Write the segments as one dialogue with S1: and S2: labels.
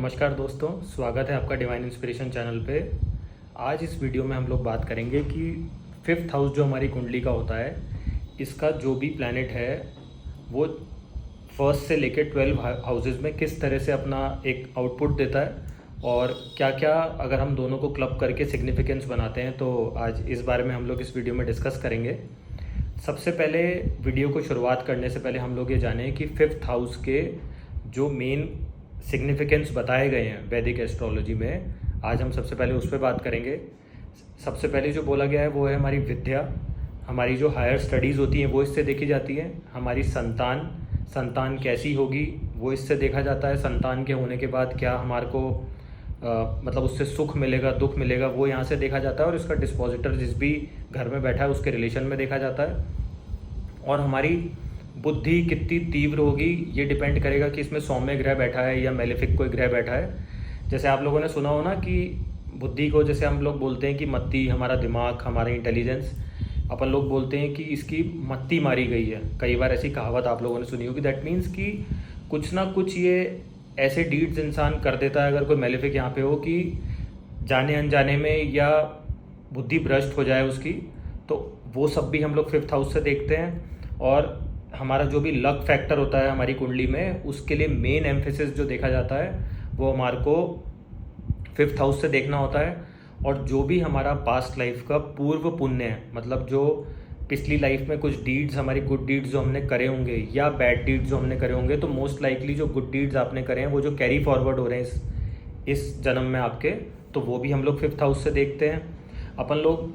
S1: नमस्कार दोस्तों, स्वागत है आपका डिवाइन इंस्पिरेशन चैनल पे। आज इस वीडियो में हम लोग बात करेंगे कि फिफ्थ हाउस जो हमारी कुंडली का होता है, इसका जो भी प्लैनेट है वो फर्स्ट से लेकर 12 हाउसेस में किस तरह से अपना एक आउटपुट देता है और क्या क्या अगर हम दोनों को क्लब करके सिग्निफिकेंस बनाते हैं। तो आज इस बारे में हम लोग इस वीडियो में डिस्कस करेंगे। सबसे पहले वीडियो को शुरुआत करने से पहले हम लोग ये जानें कि फिफ्थ हाउस के जो मेन सिग्निफिकेंस बताए गए हैं वैदिक एस्ट्रोलॉजी में, आज हम सबसे पहले उस पर बात करेंगे। सबसे पहले जो बोला गया है वो है हमारी विद्या, हमारी जो हायर स्टडीज़ होती हैं वो इससे देखी जाती है। हमारी संतान कैसी होगी वो इससे देखा जाता है। संतान के होने के बाद क्या हमारे को मतलब उससे सुख मिलेगा दुख मिलेगा वो यहाँ से देखा जाता है। और इसका डिस्पोजिटर जिस भी घर में बैठा है उसके रिलेशन में देखा जाता है। और हमारी बुद्धि कितनी तीव्र होगी ये डिपेंड करेगा कि इसमें सौम्य ग्रह बैठा है या मेलेफिक कोई ग्रह बैठा है। जैसे आप लोगों ने सुना हो ना कि बुद्धि को जैसे हम लोग बोलते हैं कि मत्ती, हमारा दिमाग, हमारा इंटेलिजेंस, अपन लोग बोलते हैं कि इसकी मत्ती मारी गई है। कई बार ऐसी कहावत आप लोगों ने सुनी होगी। दैट मीन्स कि कुछ ना कुछ ये ऐसे डीड्स इंसान कर देता है अगर कोई मेलेफिक यहाँ पे हो कि जाने अनजाने में या बुद्धि भ्रष्ट हो जाए उसकी। तो वो सब भी हम लोग फिफ्थ हाउस से देखते हैं। और हमारा जो भी लक फैक्टर होता है हमारी कुंडली में, उसके लिए मेन एम्फेसिस जो देखा जाता है वो हमारे को फिफ्थ हाउस से देखना होता है। और जो भी हमारा पास्ट लाइफ का पूर्व पुण्य है, मतलब जो पिछली लाइफ में कुछ डीड्स, हमारी गुड डीड्स जो हमने करे होंगे या बैड डीड्स जो हमने करे होंगे, तो मोस्ट लाइकली जो गुड डीड्स आपने करे हैं वो जो कैरी फॉरवर्ड हो रहे हैं इस जन्म में आपके, तो वो भी हम लोग फिफ्थ हाउस से देखते हैं। अपन लोग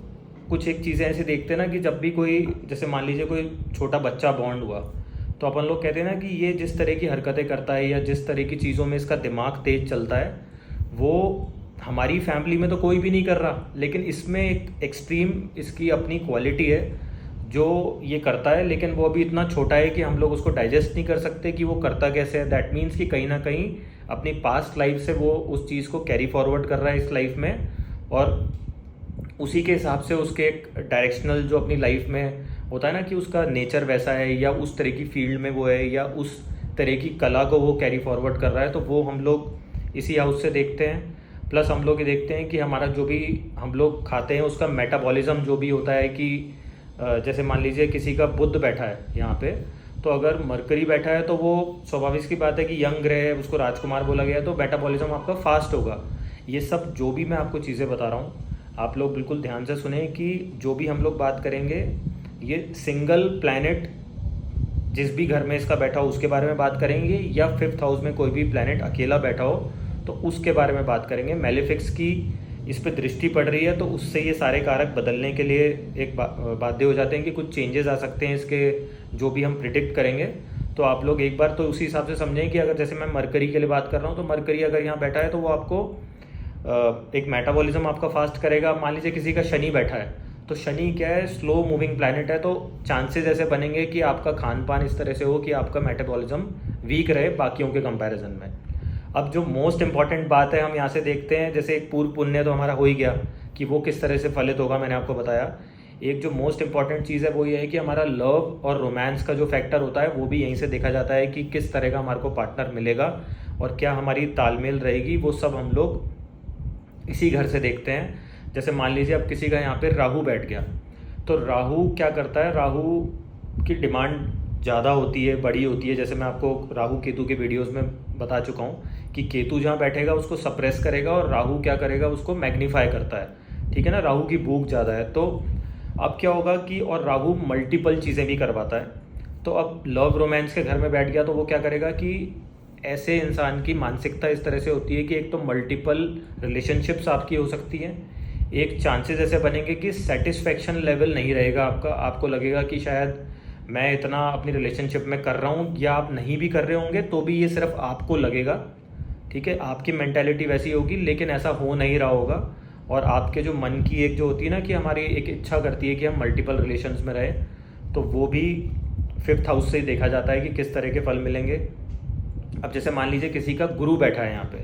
S1: कुछ एक चीज़ें ऐसे देखते हैं ना कि जब भी कोई, जैसे मान लीजिए कोई छोटा बच्चा बॉर्न हुआ, तो अपन लोग कहते हैं ना कि ये जिस तरह की हरकतें करता है या जिस तरह की चीज़ों में इसका दिमाग तेज चलता है वो हमारी फैमिली में तो कोई भी नहीं कर रहा, लेकिन इसमें एक एक्सट्रीम इसकी अपनी क्वालिटी है जो ये करता है। लेकिन वो अभी इतना छोटा है कि हम लोग उसको डाइजेस्ट नहीं कर सकते कि वो करता कैसे है। दैट मीन्स कि कहीं ना कहीं अपनी पास्ट लाइफ से वो उस चीज़ को कैरी फॉरवर्ड कर रहा है इस लाइफ में, और उसी के हिसाब से उसके एक डायरेक्शनल जो अपनी लाइफ में होता है ना कि उसका नेचर वैसा है या उस तरह की फील्ड में वो है या उस तरह की कला को वो कैरी फॉरवर्ड कर रहा है, तो वो हम लोग इसी हाउस से देखते हैं। प्लस हम लोग ये देखते हैं कि हमारा जो भी हम लोग खाते हैं उसका मेटाबॉलिज्म जो भी होता है कि जैसे मान लीजिए किसी का बुध बैठा है यहाँ पे, तो अगर मरकरी बैठा है तो वो स्वाभाविक की बात है कि यंग ग्रह है, उसको राजकुमार बोला गया, तो मेटाबॉलिज्म आपका फास्ट होगा। ये सब जो भी मैं आपको चीज़ें बता रहा हूँ आप लोग बिल्कुल ध्यान से सुने कि जो भी हम लोग बात करेंगे ये सिंगल प्लैनेट जिस भी घर में इसका बैठा हो उसके बारे में बात करेंगे, या फिफ्थ हाउस में कोई भी प्लैनेट अकेला बैठा हो तो उसके बारे में बात करेंगे। मेलेफिक्स की इस पर दृष्टि पड़ रही है तो उससे ये सारे कारक बदलने के लिए एक बाध्य हो जाते हैं कि कुछ चेंजेस आ सकते हैं इसके, जो भी हम प्रिडिक्ट करेंगे। तो आप लोग एक बार तो उसी हिसाब से समझें कि अगर जैसे मैं मरकरी के लिए बात कर रहा हूँ तो मरकरी अगर यहाँ बैठा है तो वो आपको एक मेटाबॉलिज्म आपका फास्ट करेगा। मान लीजिए किसी का शनि बैठा है तो शनि क्या है, स्लो मूविंग प्लैनेट है, तो चांसेस ऐसे बनेंगे कि आपका खान पान इस तरह से हो कि आपका मेटाबॉलिज्म वीक रहे बाकियों के कंपैरिजन में। अब जो मोस्ट इंपॉर्टेंट बात है हम यहाँ से देखते हैं, जैसे एक पूर्व पुण्य तो हमारा हो ही गया कि वो किस तरह से फलित होगा, मैंने आपको बताया। एक जो मोस्ट इंपॉर्टेंट चीज़ है वो ये है कि हमारा लव और रोमांस का जो फैक्टर होता है वो भी यहीं से देखा जाता है कि किस तरह का हमारे को पार्टनर मिलेगा और क्या हमारी तालमेल रहेगी। वो सब हम लोग इसी घर से देखते हैं। जैसे मान लीजिए अब किसी का यहाँ पे राहु बैठ गया, तो राहु क्या करता है, राहु की डिमांड ज़्यादा होती है, बड़ी होती है। जैसे मैं आपको राहु केतु के वीडियोस में बता चुका हूँ कि केतु जहाँ बैठेगा उसको सप्रेस करेगा और राहु क्या करेगा, उसको मैग्नीफाई करता है। ठीक है ना, राहु की भूख ज़्यादा है। तो अब क्या होगा कि, और राहु मल्टीपल चीज़ें भी करवाता है, तो अब लव रोमांस के घर में बैठ गया तो वो क्या करेगा कि ऐसे इंसान की मानसिकता इस तरह से होती है कि एक तो मल्टीपल रिलेशनशिप्स आपकी हो सकती हैं, एक चांसेस ऐसे बनेंगे कि सेटिस्फैक्शन लेवल नहीं रहेगा आपका, आपको लगेगा कि शायद मैं इतना अपनी रिलेशनशिप में कर रहा हूँ, या आप नहीं भी कर रहे होंगे तो भी ये सिर्फ आपको लगेगा। ठीक है, आपकी मेंटालिटी वैसी होगी लेकिन ऐसा हो नहीं रहा होगा। और आपके जो मन की एक जो होती है ना कि हमारी एक इच्छा करती है कि हम मल्टीपल रिलेशंस में रहें, तो वो भी फिफ्थ हाउस से ही देखा जाता है कि किस तरह के फल मिलेंगे। अब जैसे मान लीजिए किसी का गुरु बैठा है यहाँ पे,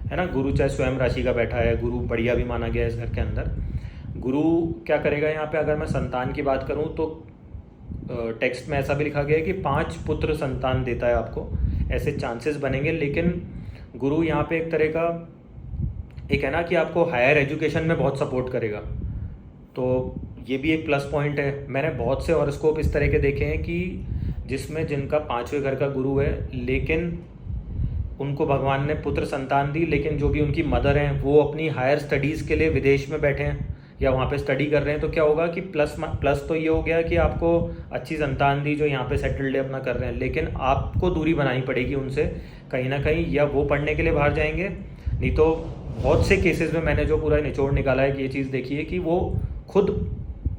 S1: है ना, गुरु चाहे स्वयं राशि का बैठा है, गुरु बढ़िया भी माना गया है इस घर के अंदर। गुरु क्या करेगा यहाँ पे, अगर मैं संतान की बात करूँ तो टेक्स्ट में ऐसा भी लिखा गया है कि 5 पुत्र संतान देता है आपको, ऐसे चांसेस बनेंगे। लेकिन गुरु यहाँ पे एक तरह का एक है ना कि आपको हायर एजुकेशन में बहुत सपोर्ट करेगा, तो ये भी एक प्लस पॉइंट है। मैंने बहुत से हॉरोस्कोप इस तरह के देखे हैं कि जिसमें जिनका 5वें घर का गुरु है, लेकिन उनको भगवान ने पुत्र संतान दी, लेकिन जो भी उनकी मदर हैं वो अपनी हायर स्टडीज़ के लिए विदेश में बैठे हैं या वहाँ पे स्टडी कर रहे हैं। तो क्या होगा कि प्लस तो ये हो गया कि आपको अच्छी संतान दी जो यहाँ पे सेटल्ड है, अपना कर रहे हैं, लेकिन आपको दूरी बनानी पड़ेगी उनसे कहीं ना कहीं, या वो पढ़ने के लिए बाहर जाएंगे, नहीं तो बहुत से केसेस में मैंने जो पूरा निचोड़ निकाला है कि ये चीज़ देखी है कि वो खुद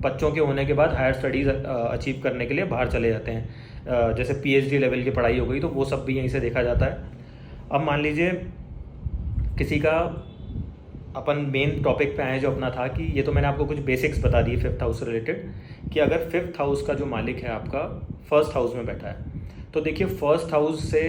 S1: बच्चों के होने के बाद हायर स्टडीज़ अचीव करने के लिए बाहर चले जाते हैं। जैसे पीएचडी लेवल की पढ़ाई हो गई तो वो सब भी यहीं से देखा जाता है। अब मान लीजिए किसी का, अपन मेन टॉपिक पे आए जो अपना था कि ये तो मैंने आपको कुछ बेसिक्स बता दिए 5th हाउस से रिलेटेड, कि अगर 5th हाउस का जो मालिक है आपका 1st हाउस में बैठा है, तो देखिए 1st हाउस से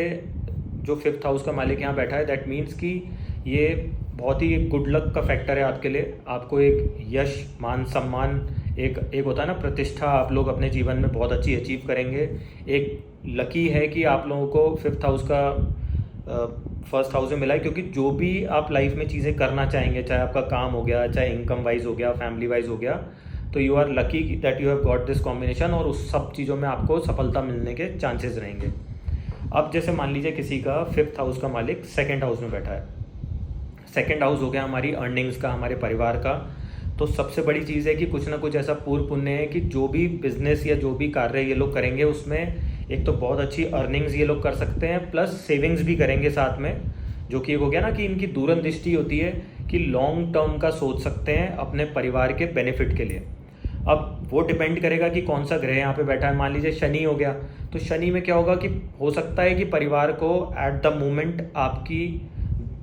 S1: जो 5th हाउस का मालिक यहाँ बैठा है, दैट मीन्स कि ये बहुत ही गुड लक का फैक्टर है आपके लिए। आपको एक यश, मान, सम्मान, एक होता है ना प्रतिष्ठा, आप लोग अपने जीवन में बहुत अच्छी अचीव करेंगे। एक लकी है कि आप लोगों को 5th हाउस का 1st हाउस में मिला है, क्योंकि जो भी आप लाइफ में चीज़ें करना चाहेंगे, चाहे आपका काम हो गया, चाहे इनकम वाइज हो गया, फैमिली वाइज हो गया, तो you are lucky that you have got this combination, और उस सब चीज़ों में आपको सफलता मिलने के चांसेस रहेंगे। अब जैसे मान लीजिए किसी का 5th हाउस का मालिक 2nd हाउस में बैठा है। 2nd हाउस हो गया हमारी अर्निंग्स का, हमारे परिवार का। तो सबसे बड़ी चीज़ है कि कुछ ना कुछ ऐसा पूर्व पुण्य है कि जो भी बिजनेस या जो भी कार्य ये लोग करेंगे उसमें एक तो बहुत अच्छी अर्निंग्स ये लोग कर सकते हैं, प्लस सेविंग्स भी करेंगे साथ में, जो कि एक हो गया ना कि इनकी दूरंदृष्टि होती है कि लॉन्ग टर्म का सोच सकते हैं अपने परिवार के बेनिफिट के लिए। अब वो डिपेंड करेगा कि कौन सा ग्रह यहाँ पे बैठा है। मान लीजिए शनि हो गया, तो शनि में क्या होगा कि हो सकता है कि परिवार को एट द मोमेंट आपकी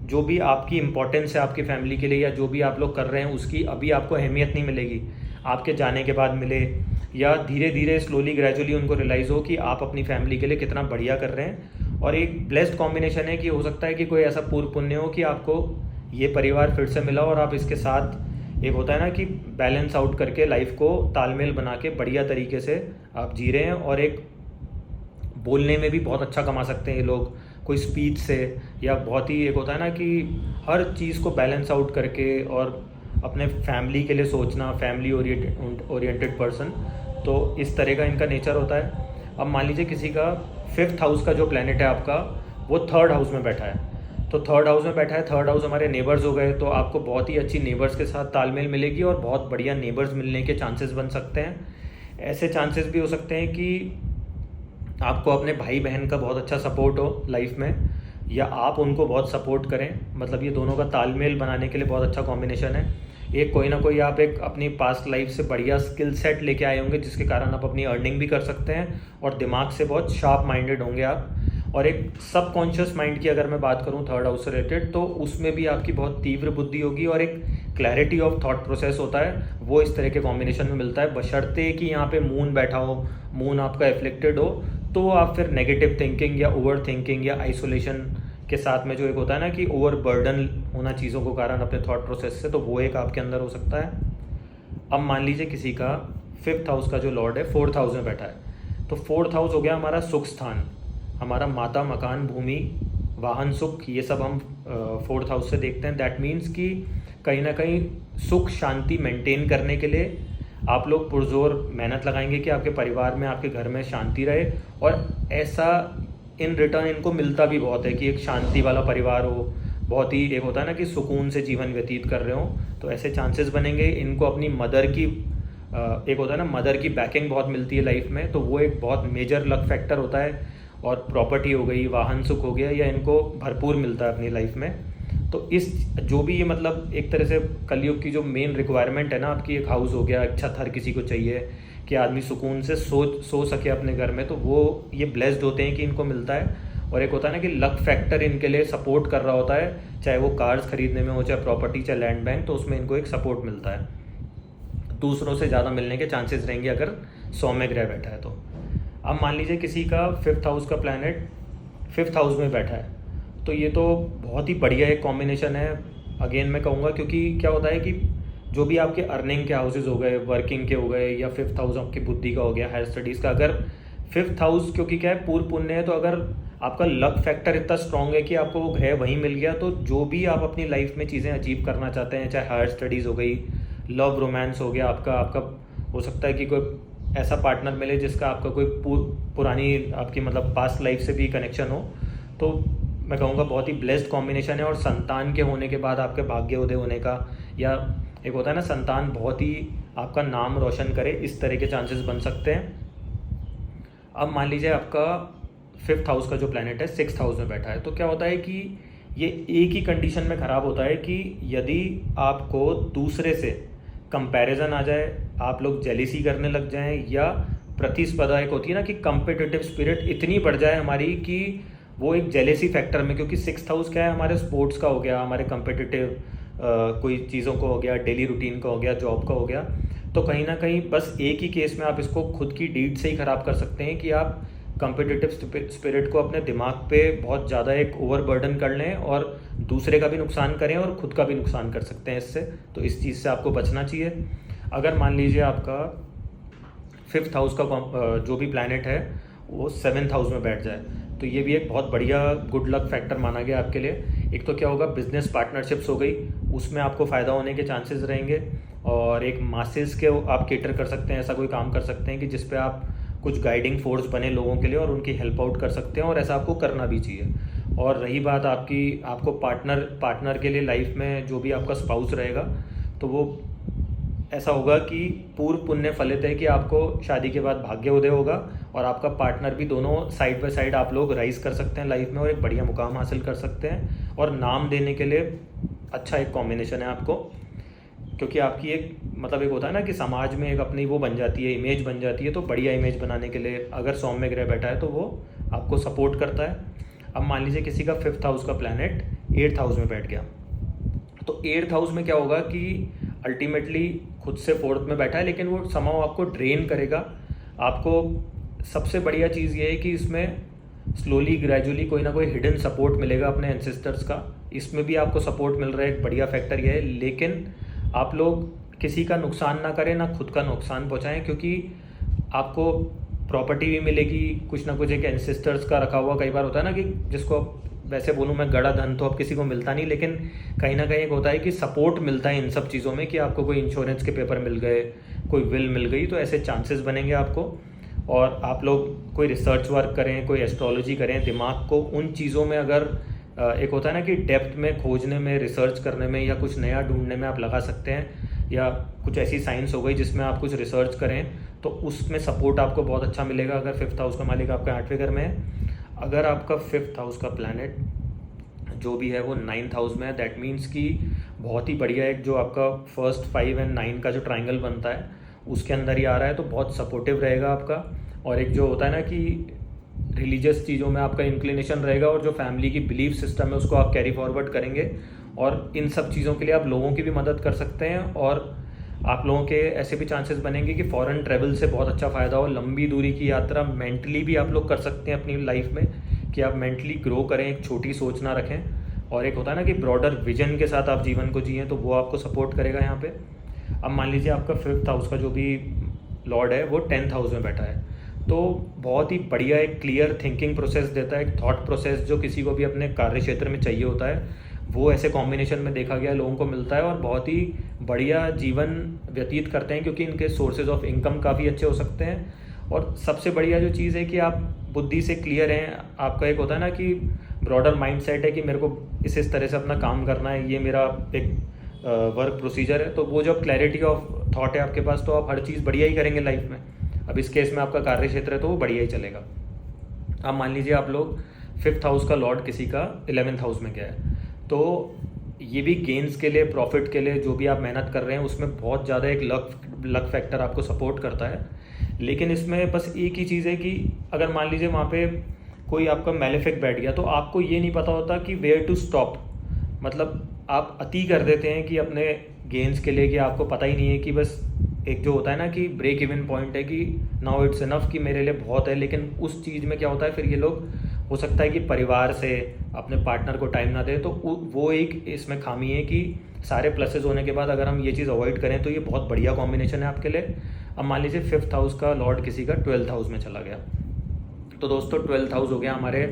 S1: जो भी आपकी इंपॉर्टेंस है आपकी फैमिली के लिए, या जो भी आप लोग कर रहे हैं उसकी अभी आपको अहमियत नहीं मिलेगी, आपके जाने के बाद मिले, या धीरे धीरे स्लोली ग्रेजुअली उनको रियलाइज़ हो कि आप अपनी फैमिली के लिए कितना बढ़िया कर रहे हैं। और एक ब्लेस्ड कॉम्बिनेशन है कि हो सकता है कि कोई ऐसा पूर्व पुण्य हो कि आपको ये परिवार फिर से मिला और आप इसके साथ, एक होता है ना कि बैलेंस आउट करके लाइफ को तालमेल बना के बढ़िया तरीके से आप जी रहे हैं। और एक बोलने में भी बहुत अच्छा कमा सकते हैं ये लोग, कोई स्पीच से, या बहुत ही एक होता है ना कि हर चीज़ को बैलेंस आउट करके और अपने फैमिली के लिए सोचना, फैमिली ओरिएंटेड पर्सन, तो इस तरह का इनका नेचर होता है। अब मान लीजिए किसी का 5th हाउस का जो प्लैनेट है आपका वो 3rd हाउस में बैठा है, तो 3rd हाउस में बैठा है, 3rd हाउस हमारे नेबर्स हो गए, तो आपको बहुत ही अच्छी नेबर्स के साथ तालमेल मिलेगी और बहुत बढ़िया नेबर्स मिलने के चांसेस बन सकते हैं। ऐसे चांसेस भी हो सकते हैं कि आपको अपने भाई बहन का बहुत अच्छा सपोर्ट हो लाइफ में, या आप उनको बहुत सपोर्ट करें। मतलब ये दोनों का तालमेल बनाने के लिए बहुत अच्छा कॉम्बिनेशन है। एक कोई ना कोई आप एक अपनी पास्ट लाइफ से बढ़िया स्किल सेट लेके आए होंगे जिसके कारण आप अपनी अर्निंग भी कर सकते हैं, और दिमाग से बहुत शार्प माइंडेड होंगे आप। और एक सबकॉन्शियस माइंड की अगर मैं बात करूं 3rd हाउस से रिलेटेड, तो उसमें भी आपकी बहुत तीव्र बुद्धि होगी और एक क्लैरिटी ऑफ थॉट प्रोसेस होता है, वो इस तरह के कॉम्बिनेशन में मिलता है। बशर्ते कि यहाँ पे मून बैठा हो, मून आपका एफ्लिक्टेड हो, तो आप फिर नेगेटिव थिंकिंग या ओवर थिंकिंग या आइसोलेशन के साथ में जो एक होता है ना कि ओवर बर्डन होना चीज़ों को कारण अपने थॉट प्रोसेस से, तो वो एक आपके अंदर हो सकता है। अब मान लीजिए किसी का 5th हाउस का जो लॉर्ड है 4th हाउस में बैठा है, तो 4th हाउस हो गया हमारा सुख स्थान, हमारा माता, मकान, भूमि, वाहन, सुख, ये सब हम 4th हाउस से देखते हैं। दैट मीन्स कि कहीं ना कहीं सुख शांति मेंटेन करने के लिए आप लोग पुरजोर मेहनत लगाएंगे कि आपके परिवार में, आपके घर में शांति रहे, और ऐसा इन रिटर्न इनको मिलता भी बहुत है कि एक शांति वाला परिवार हो, बहुत ही एक होता है ना कि सुकून से जीवन व्यतीत कर रहे हो, तो ऐसे चांसेस बनेंगे। इनको अपनी मदर की एक होता है ना मदर की बैकिंग बहुत मिलती है लाइफ में, तो वो एक बहुत मेजर लक फैक्टर होता है। और प्रॉपर्टी हो गई, वाहन सुख हो गया, या इनको भरपूर मिलता है अपनी लाइफ में। तो इस जो भी ये मतलब एक तरह से कलयुग की जो मेन रिक्वायरमेंट है ना आपकी, एक हाउस हो गया, अच्छा हर किसी को चाहिए कि आदमी सुकून से सो सके अपने घर में, तो वो ये ब्लेस्ड होते हैं कि इनको मिलता है। और एक होता है ना कि लक फैक्टर इनके लिए सपोर्ट कर रहा होता है, चाहे वो कार्स खरीदने में हो, चाहे प्रॉपर्टी, चाहे लैंड बैंक, तो उसमें इनको एक सपोर्ट मिलता है। दूसरों से ज़्यादा मिलने के चांसेस रहेंगे अगर 100 में ग्रह बैठा है तो। अब मान लीजिए किसी का 5th हाउस का प्लैनेट 5th हाउस में बैठा है, तो ये तो बहुत ही बढ़िया एक कॉम्बिनेशन है। अगेन मैं कहूँगा, क्योंकि क्या होता है कि जो भी आपके अर्निंग के हाउसेज हो गए, वर्किंग के हो गए, या 5th हाउस आपकी बुद्धि का हो गया, हायर स्टडीज़ का, अगर 5th हाउस क्योंकि क्या है पूर्व पुण्य है, तो अगर आपका लक फैक्टर इतना स्ट्रांग है कि आपको वो ग्रह वहीं मिल गया, तो जो भी आप अपनी लाइफ में चीज़ें अचीव करना चाहते हैं, चाहे हायर स्टडीज़ हो गई, लव रोमांस हो गया, आपका आपका हो सकता है कि कोई ऐसा पार्टनर मिले जिसका आपका कोई पुरानी आपकी मतलब पास्ट लाइफ से भी कनेक्शन हो, तो मैं कहूँगा बहुत ही ब्लेस्ड कॉम्बिनेशन है। और संतान के होने के बाद आपके भाग्य उदय होने का, या एक होता है ना संतान बहुत ही आपका नाम रोशन करे, इस तरह के चांसेस बन सकते हैं। अब मान लीजिए आपका 5th हाउस का जो प्लैनेट है 6th हाउस में बैठा है, तो क्या होता है कि ये एक ही कंडीशन में ख़राब होता है कि यदि आपको दूसरे से कंपैरिजन आ जाए, आप लोग जेलिसी करने लग जाएं, या प्रतिस्पर्धा एक होती है ना कि कंपिटिटिव स्पिरिट इतनी बढ़ जाए हमारी कि वो एक जेलेसी फैक्टर में, क्योंकि 6th हाउस क्या है, हमारे स्पोर्ट्स का हो गया, हमारे कंपिटिटिव कोई चीज़ों को हो गया, डेली रूटीन का हो गया, जॉब का हो गया, तो कहीं ना कहीं बस एक ही केस में आप इसको खुद की डीड से ही ख़राब कर सकते हैं कि आप कंपिटिटिव स्पिरिट को अपने दिमाग पे बहुत ज़्यादा एक ओवरबर्डन कर लें और दूसरे का भी नुकसान करें और ख़ुद का भी नुकसान कर सकते हैं इससे। तो इस चीज़ से आपको बचना चाहिए। अगर मान लीजिए आपका 5th हाउस का जो भी प्लैनेट है वो 7th हाउस में बैठ जाए, तो ये भी एक बहुत बढ़िया गुड लक फैक्टर माना गया आपके लिए। एक तो क्या होगा, बिजनेस पार्टनरशिप्स हो गई, उसमें आपको फ़ायदा होने के चांसेस रहेंगे, और एक मासेस के आप केटर कर सकते हैं, ऐसा कोई काम कर सकते हैं कि जिस पे आप कुछ गाइडिंग फोर्स बने लोगों के लिए और उनकी हेल्प आउट कर सकते हैं, और ऐसा आपको करना भी चाहिए। और रही बात आपको पार्टनर के लिए लाइफ में जो भी आपका स्पाउस रहेगा, तो वो ऐसा होगा कि पूर्व पुण्य फलित है कि आपको शादी के बाद भाग्य उदय होगा और आपका पार्टनर भी, दोनों साइड बाय साइड आप लोग राइज कर सकते हैं लाइफ में और एक बढ़िया मुकाम हासिल कर सकते हैं। और नाम देने के लिए अच्छा एक कॉम्बिनेशन है आपको, क्योंकि आपकी एक मतलब एक होता है ना कि समाज में एक अपनी वो बन जाती है, इमेज बन जाती है, तो बढ़िया इमेज बनाने के लिए अगर सौम्य ग्रह बैठा है तो वो आपको सपोर्ट करता है। अब मान लीजिए किसी का 5th हाउस का प्लैनेट 8th हाउस में बैठ गया, तो 8th हाउस में क्या होगा कि अल्टीमेटली खुद से 4th में बैठा है, लेकिन वो समाव आपको ड्रेन करेगा। आपको सबसे बढ़िया चीज़ ये है कि इसमें स्लोली ग्रेजुअली कोई ना कोई हिडन सपोर्ट मिलेगा अपने एंसेस्टर्स का, इसमें भी आपको सपोर्ट मिल रहा है, एक बढ़िया फैक्टर ये है। लेकिन आप लोग किसी का नुकसान ना करें, ना खुद का नुकसान पहुंचाएं, क्योंकि आपको प्रॉपर्टी भी मिलेगी, कुछ ना कुछ एक एंसेस्टर्स का रखा हुआ, कई बार होता है ना कि जिसको वैसे बोलूँ मैं गड़ा धन तो अब किसी को मिलता नहीं, लेकिन कहीं ना कहीं एक होता है कि सपोर्ट मिलता है इन सब चीज़ों में, कि आपको कोई इंश्योरेंस के पेपर मिल गए, कोई विल मिल गई, तो ऐसे चांसेस बनेंगे आपको। और आप लोग कोई रिसर्च वर्क करें, कोई एस्ट्रोलॉजी करें, दिमाग को उन चीज़ों में अगर एक होता है ना कि डेप्थ में खोजने में, रिसर्च करने में, या कुछ नया ढूंढने में आप लगा सकते हैं, या कुछ ऐसी साइंस हो गई जिसमें आप कुछ रिसर्च करें, तो उसमें सपोर्ट आपको बहुत अच्छा मिलेगा अगर 5th हाउस का मालिक आपका 8वें घर में है। अगर आपका 5th हाउस का प्लैनेट जो भी है वो 9th हाउस में है, दैट मीन्स कि बहुत ही बढ़िया एक जो आपका 1st 5 और 9 का जो ट्राइंगल बनता है उसके अंदर ही आ रहा है, तो बहुत सपोर्टिव रहेगा आपका। और एक जो होता है ना कि रिलीजियस चीज़ों में आपका इंक्लिनेशन रहेगा, और जो फैमिली की बिलीफ सिस्टम है उसको आप कैरी फॉरवर्ड करेंगे, और इन सब चीज़ों के लिए आप लोगों की भी मदद कर सकते हैं। और आप लोगों के ऐसे भी चांसेस बनेंगे कि फॉरेन ट्रैवल से बहुत अच्छा फ़ायदा हो, लंबी दूरी की यात्रा मेंटली भी आप लोग कर सकते हैं अपनी लाइफ में, कि आप मेंटली ग्रो करें, एक छोटी सोच ना रखें, और एक होता है ना कि ब्रॉडर विजन के साथ आप जीवन को जिएं, तो वो आपको सपोर्ट करेगा यहाँ पे। अब मान लीजिए आपका 5th हाउस का जो भी लॉर्ड है वो 10th हाउस में बैठा है, तो बहुत ही बढ़िया एक क्लियर थिंकिंग प्रोसेस देता है, एक थॉट प्रोसेस जो किसी को भी अपने कार्य क्षेत्र में चाहिए होता है, वो ऐसे कॉम्बिनेशन में देखा गया लोगों को मिलता है, और बहुत ही बढ़िया जीवन व्यतीत करते हैं, क्योंकि इनके सोर्सेज ऑफ इनकम काफ़ी अच्छे हो सकते हैं। और सबसे बढ़िया जो चीज़ है कि आप बुद्धि से क्लियर हैं, आपका एक होता है ना कि ब्रॉडर माइंडसेट है कि मेरे को इस तरह से अपना काम करना है, ये मेरा एक वर्क प्रोसीजर है, तो वो जब क्लैरिटी ऑफ थॉट है आपके पास, तो आप हर चीज़ बढ़िया ही करेंगे लाइफ में। अब इस केस में आपका कार्य क्षेत्र है तो वो बढ़िया ही चलेगा। अब मान लीजिए आप लोग 5th हाउस का लॉर्ड किसी का 11th हाउस में गया है, तो ये भी गेंस के लिए, प्रॉफिट के लिए जो भी आप मेहनत कर रहे हैं उसमें बहुत ज़्यादा एक लक फैक्टर आपको सपोर्ट करता है। लेकिन इसमें बस एक ही चीज़ है कि अगर मान लीजिए वहाँ पे कोई आपका मैलेफिक बैठ गया, तो आपको ये नहीं पता होता कि वेयर टू स्टॉप, मतलब आप अति कर देते हैं कि अपने गेंस के लिए, कि आपको पता ही नहीं है कि बस एक जो होता है ना कि ब्रेक इवन पॉइंट है कि नाउ इट्स इनफ, कि मेरे लिए बहुत है। लेकिन उस चीज़ में क्या होता है, फिर ये लोग हो सकता है कि परिवार से अपने पार्टनर को टाइम ना दें, तो वो एक इसमें खामी है कि सारे प्लसेस होने के बाद अगर हम ये चीज़ अवॉइड करें तो ये बहुत बढ़िया कॉम्बिनेशन है आपके लिए। अब मान लीजिए 5th हाउस का लॉर्ड किसी का 12th हाउस में चला गया, तो दोस्तों 12th हाउस हो गया हमारे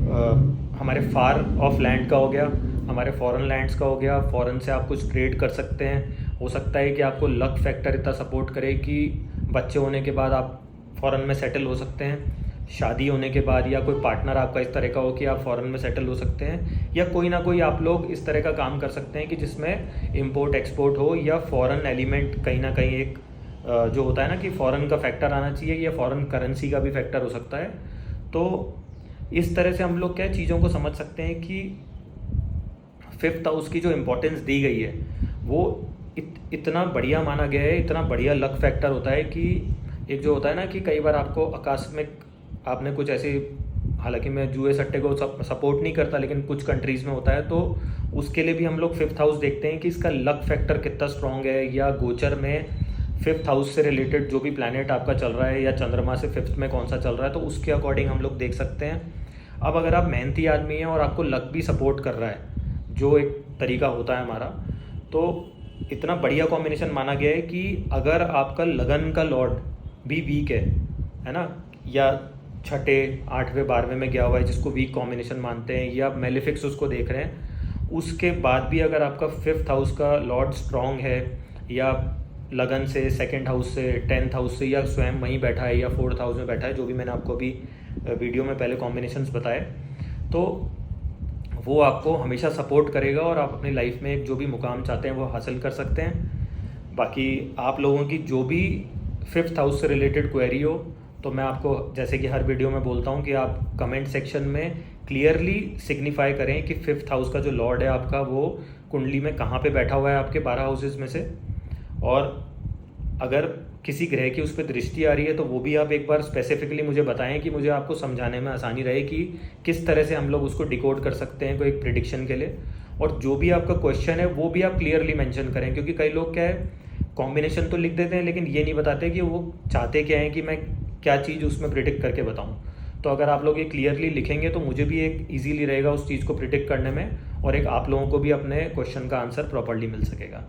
S1: हमारे फार ऑफ लैंड का हो गया, हमारे फॉरेन लैंड्स का हो गया, फॉरेन से आप कुछ ट्रेड कर सकते हैं। हो सकता है कि आपको लक फैक्टर इतना सपोर्ट करे कि बच्चे होने के बाद आप फॉरेन में सेटल हो सकते हैं, शादी होने के बाद, या कोई पार्टनर आपका इस तरह का हो कि आप फॉरेन में सेटल हो सकते हैं, या कोई ना कोई आप लोग इस तरह का काम कर सकते हैं कि जिसमें इंपोर्ट एक्सपोर्ट हो, या फॉरेन एलिमेंट कहीं ना कहीं एक जो होता है ना कि फ़ॉरेन का फैक्टर आना चाहिए, या फॉरेन करेंसी का भी फैक्टर हो सकता है। तो इस तरह से हम लोग क्या चीज़ों को समझ सकते हैं कि फिफ्थ हाउस की जो इम्पोर्टेंस दी गई है वो इतना बढ़िया माना गया है, इतना बढ़िया लक फैक्टर होता है कि एक जो होता है ना कि कई बार आपको आकस्मिक आपने कुछ ऐसे, हालांकि मैं जुए सट्टे को सपोर्ट नहीं करता, लेकिन कुछ कंट्रीज़ में होता है, तो उसके लिए भी हम लोग फिफ्थ हाउस देखते हैं कि इसका लक फैक्टर कितना स्ट्रॉन्ग है, या गोचर में फिफ्थ हाउस से रिलेटेड जो भी प्लैनेट आपका चल रहा है, या चंद्रमा से फिफ्थ में कौन सा चल रहा है, तो उसके अकॉर्डिंग हम लोग देख सकते हैं। अब अगर आप मेहनती आदमी हैं और आपको लक भी सपोर्ट कर रहा है, जो एक तरीका होता है हमारा, तो इतना बढ़िया कॉम्बिनेशन माना गया है कि अगर आपका लगन का लॉर्ड भी वीक है ना, या छठे 8वें 12वें में गया हुआ है जिसको वीक कॉम्बिनेशन मानते हैं, या मेलिफिक्स उसको देख रहे हैं, उसके बाद भी अगर आपका फिफ्थ हाउस का लॉर्ड स्ट्रॉन्ग है, या लगन से, सेकंड हाउस से, 10th हाउस से, या स्वयं वहीं बैठा है, या 4th हाउस में बैठा है, जो भी मैंने आपको अभी वीडियो में पहले कॉम्बिनेशंस बताए, तो वो आपको हमेशा सपोर्ट करेगा और आप अपनी लाइफ में जो भी मुकाम चाहते हैं वो हासिल कर सकते हैं। बाकी आप लोगों की जो भी फिफ्थ हाउस से रिलेटेड क्वेरी हो, तो मैं आपको जैसे कि हर वीडियो में बोलता हूँ कि आप कमेंट सेक्शन में क्लियरली सिग्निफाई करें कि फिफ्थ हाउस का जो लॉर्ड है आपका वो कुंडली में कहाँ पे बैठा हुआ है आपके 12 हाउसेज में से, और अगर किसी ग्रह की उस पर दृष्टि आ रही है तो वो भी आप एक बार स्पेसिफिकली मुझे बताएं कि मुझे आपको समझाने में आसानी रहे कि किस तरह से हम लोग उसको डिकोड कर सकते हैं कोई एक प्रिडिक्शन के लिए। और जो भी आपका क्वेश्चन है वो भी आप क्लियरली मेंशन करें, क्योंकि कई लोग क्या है कॉम्बिनेशन तो लिख देते हैं लेकिन ये नहीं बताते कि वो चाहते क्या है कि मैं क्या चीज़ उसमें प्रिडिक्ट करके बताऊँ। तो अगर आप लोग ये क्लियरली लिखेंगे तो मुझे भी एक ईजीली रहेगा उस चीज़ को प्रिडिक्ट करने में, और एक आप लोगों को भी अपने क्वेश्चन का आंसर प्रॉपर्ली मिल सकेगा।